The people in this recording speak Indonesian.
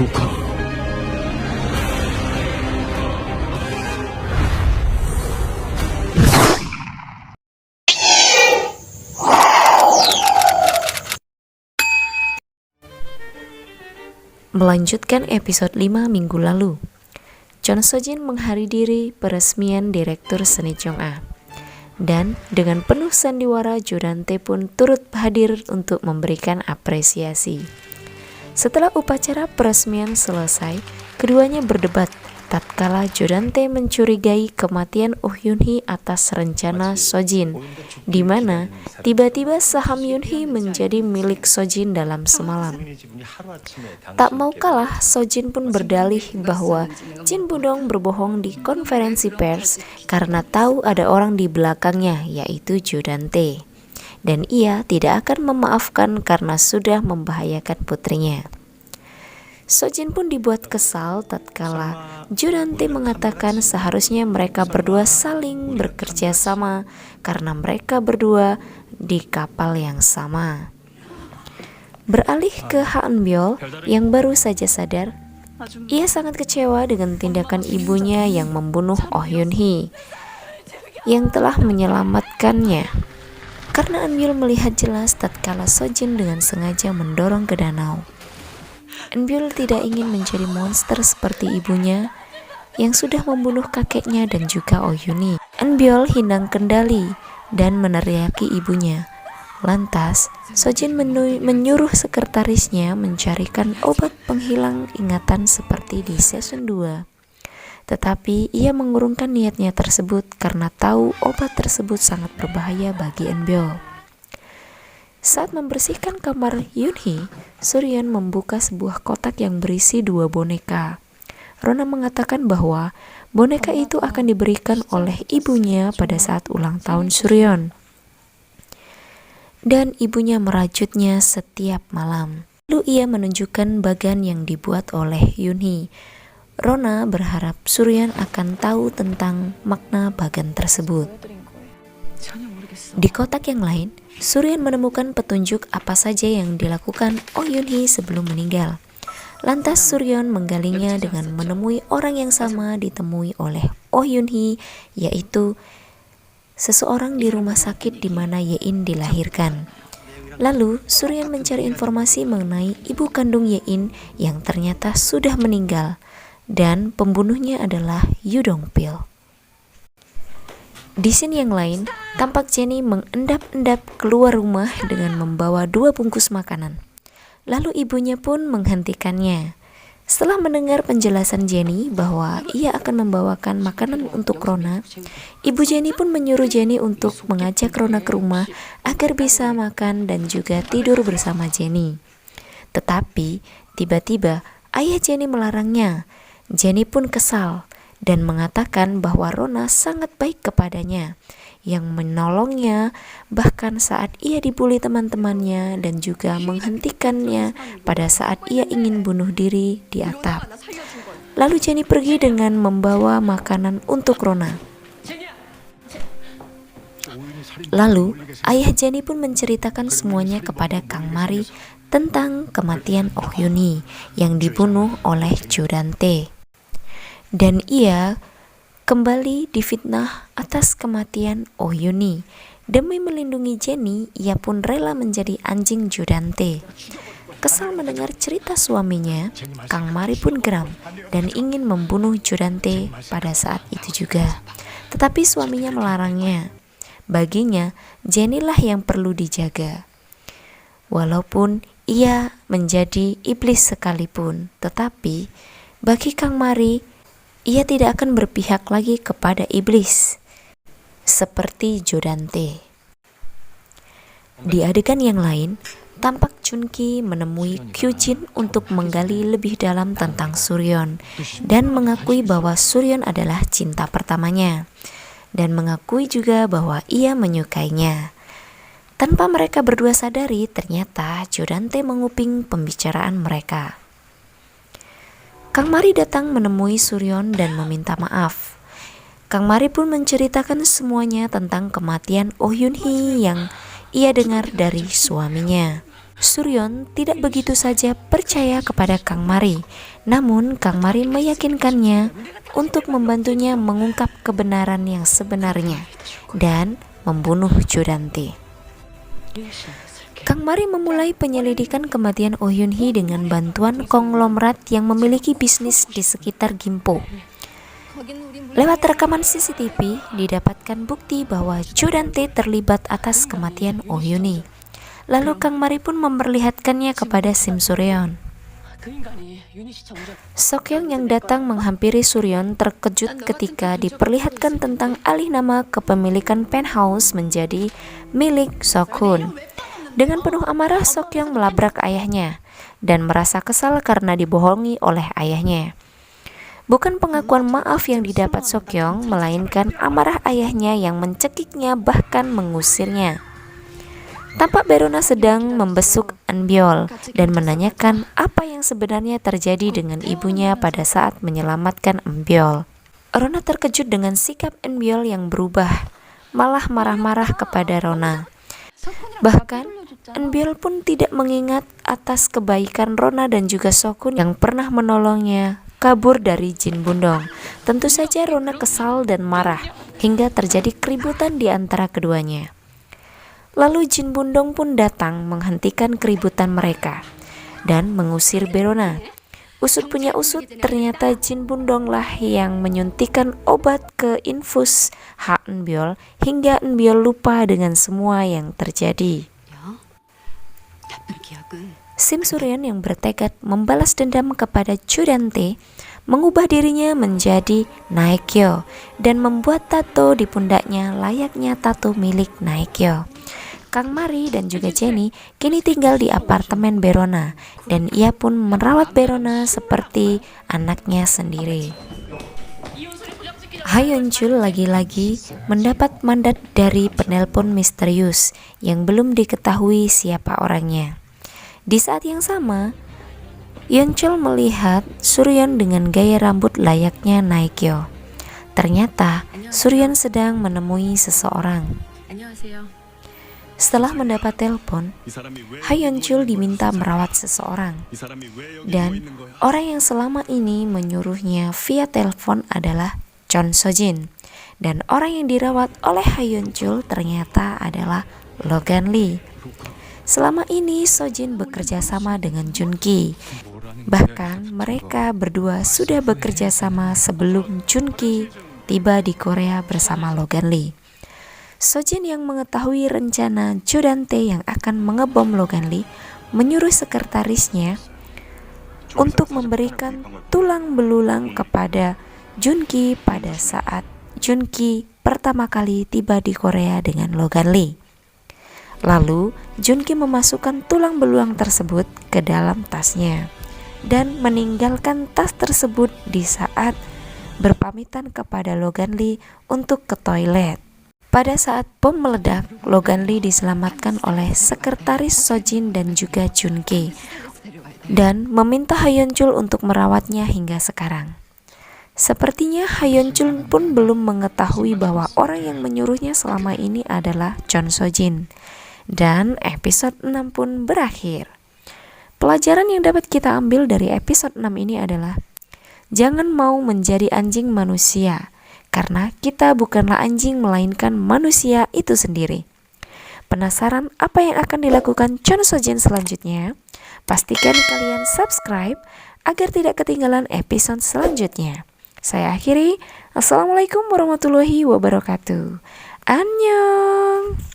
조카. Melanjutkan episode 5 minggu lalu, Chon Sojin menghadiri peresmian Direktur Seni Chong-a. Dan dengan penuh sandiwara, Jodante pun turut hadir untuk memberikan apresiasi. Setelah upacara peresmian selesai, keduanya berdebat tatkala Jodante mencurigai kematian Oh Yun-hee atas rencana Sojin, di mana tiba-tiba saham Yun-hee menjadi milik Sojin dalam semalam. Tak mau kalah, Sojin pun berdalih bahwa Jin Budong berbohong di konferensi pers karena tahu ada orang di belakangnya, yaitu Jodante. Dan ia tidak akan memaafkan karena sudah membahayakan putrinya. Sojin pun dibuat kesal tatkala Jodante mengatakan seharusnya mereka berdua saling bekerja sama karena mereka berdua di kapal yang sama. Beralih ke Ha-eun-byul yang baru saja sadar, ia sangat kecewa dengan tindakan ibunya yang membunuh Oh Yun-hee yang telah menyelamatkannya. Karena Eun-byul melihat jelas tatkala Sojin dengan sengaja mendorong ke danau. Eun-byul tidak ingin menjadi monster seperti ibunya yang sudah membunuh kakeknya dan juga Oh Yun-hee. Eun-byul hilang kendali dan meneriaki ibunya. Lantas, Sojin menyuruh sekretarisnya mencarikan obat penghilang ingatan seperti di season 2. Tetapi ia mengurungkan niatnya tersebut karena tahu obat tersebut sangat berbahaya bagi Eun-byul. Saat membersihkan kamar Yun-hee, Suryeon membuka sebuah kotak yang berisi 2 boneka. Rona mengatakan bahwa boneka itu akan diberikan oleh ibunya pada saat ulang tahun Suryeon. Dan ibunya merajutnya setiap malam. Lalu ia menunjukkan bagan yang dibuat oleh Yun-hee. Rona berharap Suryeon akan tahu tentang makna bagan tersebut. Di kotak yang lain, Suryeon menemukan petunjuk apa saja yang dilakukan Oh Yun-hee sebelum meninggal. Lantas Suryeon menggalinya dengan menemui orang yang sama ditemui oleh Oh Yun-hee, yaitu seseorang di rumah sakit di mana Ye-in dilahirkan. Lalu Suryeon mencari informasi mengenai ibu kandung Ye-in yang ternyata sudah meninggal dan pembunuhnya adalah Yoo Dong-pil. Di scene yang lain, tampak Jennie mengendap-endap keluar rumah dengan membawa 2 bungkus makanan. Lalu ibunya pun menghentikannya. Setelah mendengar penjelasan Jennie bahwa ia akan membawakan makanan untuk Rona, ibu Jennie pun menyuruh Jennie untuk mengajak Rona ke rumah agar bisa makan dan juga tidur bersama Jennie. Tetapi tiba-tiba ayah Jennie melarangnya. Jennie pun kesal dan mengatakan bahwa Rona sangat baik kepadanya, yang menolongnya bahkan saat ia dibully teman-temannya dan juga menghentikannya pada saat ia ingin bunuh diri di atap. Lalu Jennie pergi dengan membawa makanan untuk Rona. Lalu ayah Jennie pun menceritakan semuanya kepada Kang Mari tentang kematian Oh Yun-hee yang dibunuh oleh Jodante. Dan ia kembali difitnah atas kematian Oh Yun-hee. Demi melindungi Jennie, ia pun rela menjadi anjing Jodante. Kesal mendengar cerita suaminya, Kang Mari pun geram dan ingin membunuh Jodante pada saat itu juga. Tetapi suaminya melarangnya. Baginya, Jennie lah yang perlu dijaga. Walaupun ia menjadi iblis sekalipun, tetapi bagi Kang Mari, ia tidak akan berpihak lagi kepada iblis seperti Jodante. Di adegan yang lain, tampak Chun-ki menemui Kyu-jin untuk menggali lebih dalam tentang Suryeon dan mengakui bahwa Suryeon adalah cinta pertamanya dan mengakui juga bahwa ia menyukainya. Tanpa mereka berdua sadari, ternyata Jodante menguping pembicaraan mereka. Kang Mari datang menemui Suryeon dan meminta maaf. Kang Mari pun menceritakan semuanya tentang kematian Oh Yun-hee yang ia dengar dari suaminya. Suryon tidak begitu saja percaya kepada Kang Mari, namun Kang Mari meyakinkannya untuk membantunya mengungkap kebenaran yang sebenarnya dan membunuh Jodante. Kang Mari memulai penyelidikan kematian Oh Yun Hee dengan bantuan konglomerat yang memiliki bisnis di sekitar Gimpo. Lewat rekaman CCTV, didapatkan bukti bahwa Jodante terlibat atas kematian Oh Yun Hee. Lalu Kang Mari pun memperlihatkannya kepada Sim Suryon. Sokyong yang datang menghampiri Suryon terkejut ketika diperlihatkan tentang alih nama kepemilikan penthouse menjadi milik Sokun. Dengan penuh amarah, Sokyong melabrak ayahnya dan merasa kesal karena dibohongi oleh ayahnya. Bukan pengakuan maaf yang didapat Sokyong, melainkan amarah ayahnya yang mencekiknya bahkan mengusirnya. Tampak Berona sedang membesuk Eunbyul dan menanyakan apa yang sebenarnya terjadi dengan ibunya pada saat menyelamatkan Eunbyul. Rona terkejut dengan sikap Eunbyul yang berubah, malah marah-marah kepada Rona. Bahkan Eunbyul pun tidak mengingat atas kebaikan Rona dan juga Sokun yang pernah menolongnya kabur dari Jin Bundong. Tentu saja Rona kesal dan marah hingga terjadi keributan di antara keduanya. Lalu Jin Bundong pun datang menghentikan keributan mereka dan mengusir Berona. Usut punya usut, ternyata Jin Bundong lah yang menyuntikkan obat ke infus Eunbyul hingga Eunbyul lupa dengan semua yang terjadi. Sim Suryon yang bertekad membalas dendam kepada Jodante mengubah dirinya menjadi Naekyo dan membuat tato di pundaknya layaknya tato milik Naekyo. Kang Mari dan juga Jenny kini tinggal di apartemen Berona dan ia pun merawat Berona seperti anaknya sendiri. Hyeonjul lagi-lagi mendapat mandat dari penelpon misterius yang belum diketahui siapa orangnya. Di saat yang sama, Yeonchul melihat Suryon dengan gaya rambut layaknya Naekyo. Ternyata Suryon sedang menemui seseorang. Setelah mendapat telepon, Hyeonchul diminta merawat seseorang. Dan orang yang selama ini menyuruhnya via telepon adalah Chon Sojin. Dan orang yang dirawat oleh Hyeonchul ternyata adalah Logan Lee. Selama ini Sojin bekerja sama dengan Junki. Bahkan mereka berdua sudah bekerja sama sebelum Junki tiba di Korea bersama Logan Lee. Sojin yang mengetahui rencana Jodante yang akan mengebom Logan Lee menyuruh sekretarisnya untuk memberikan tulang belulang kepada Junki pada saat Junki pertama kali tiba di Korea dengan Logan Lee. Lalu Junki memasukkan tulang belulang tersebut ke dalam tasnya dan meninggalkan tas tersebut di saat berpamitan kepada Logan Lee untuk ke toilet. Pada saat bom meledak, Logan Lee diselamatkan oleh sekretaris Sojin dan juga Junki dan meminta Hyeonchul untuk merawatnya hingga sekarang. Sepertinya Hyeonchul pun belum mengetahui bahwa orang yang menyuruhnya selama ini adalah Chon Sojin. Dan episode 6 pun berakhir. Pelajaran yang dapat kita ambil dari episode 6 ini adalah jangan mau menjadi anjing manusia, karena kita bukanlah anjing melainkan manusia itu sendiri. Penasaran apa yang akan dilakukan Chon Sojin selanjutnya? Pastikan kalian subscribe agar tidak ketinggalan episode selanjutnya. Saya akhiri. Assalamualaikum warahmatullahi wabarakatuh. Annyeong.